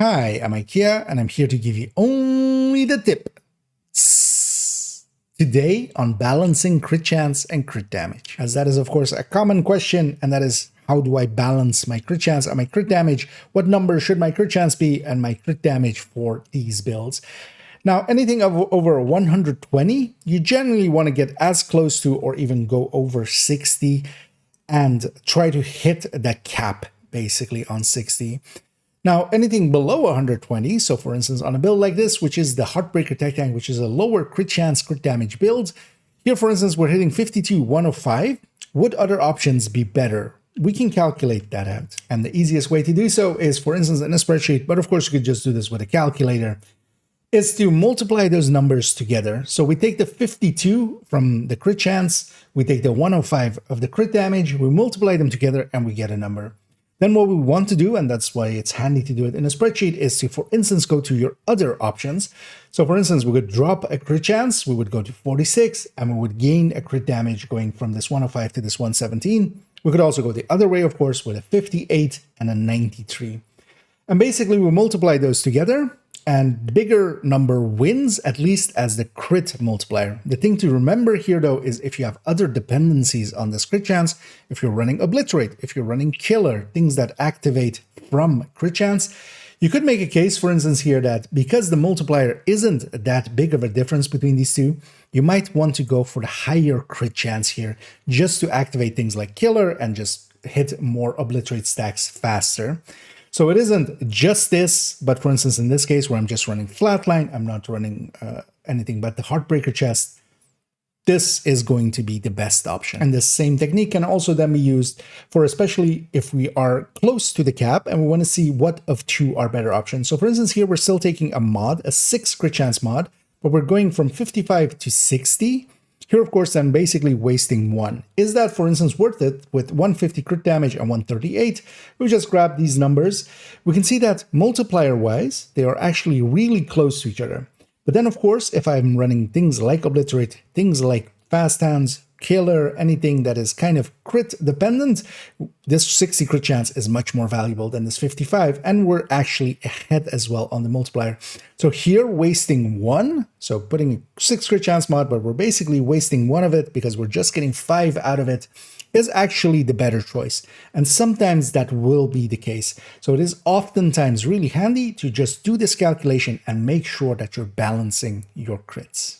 Hi, I'm IKEA, and I'm here to give you only the tip. Today on balancing crit chance and crit damage, as that is of course a common question, and that is how do I balance my crit chance and my crit damage? What number should my crit chance be and my crit damage for these builds? Now, anything over 120, you generally want to get as close to or even go over 60 and try to hit the cap basically on 60. Now, anything below 120, so for instance, on a build like this, which is the Heartbreaker Tech Tank, which is a lower crit chance, crit damage build, here, for instance, we're hitting 52, 105. Would other options be better? We can calculate that out. And the easiest way to do so is, for instance, in a spreadsheet, but of course you could just do this with a calculator, is to multiply those numbers together. So we take the 52 from the crit chance, we take the 105 of the crit damage, we multiply them together, and we get a number. Then what we want to do, and that's why it's handy to do it in a spreadsheet, is to, for instance, go to your other options. So for instance, we could drop a crit chance, we would go to 46, and we would gain a crit damage going from this 105 to this 117. We could also go the other way, of course, with a 58 and a 93. And basically, we multiply those together, and bigger number wins, at least as the crit multiplier. The thing to remember here, though, is if you have other dependencies on this crit chance, if you're running Obliterate, if you're running Killer, things that activate from crit chance, you could make a case, for instance, here that because the multiplier isn't that big of a difference between these two, you might want to go for the higher crit chance here, just to activate things like Killer and just hit more Obliterate stacks faster. So it isn't just this, but for instance, in this case where I'm just running Flatline, I'm not running anything but the Heartbreaker chest, this is going to be the best option. And the same technique can also then be used for especially if we are close to the cap and we want to see what of two are better options. So for instance, here we're still taking a mod, a 6 crit chance mod, but we're going from 55 to 60. Here, of course, I'm basically wasting 1. Is that, for instance, worth it? With 150 crit damage and 138, we just grab these numbers. We can see that multiplier-wise, they are actually really close to each other. But then, of course, if I'm running things like Obliterate, things like Fast Hands, Killer, anything that is kind of crit dependent, this 60 crit chance is much more valuable than this 55, and we're actually ahead as well on the multiplier. So here, wasting 1, so putting a 6 crit chance mod, but we're basically wasting 1 of it because we're just getting 5 out of it, is actually the better choice. And sometimes that will be the case. So it is oftentimes really handy to just do this calculation and make sure that you're balancing your crits.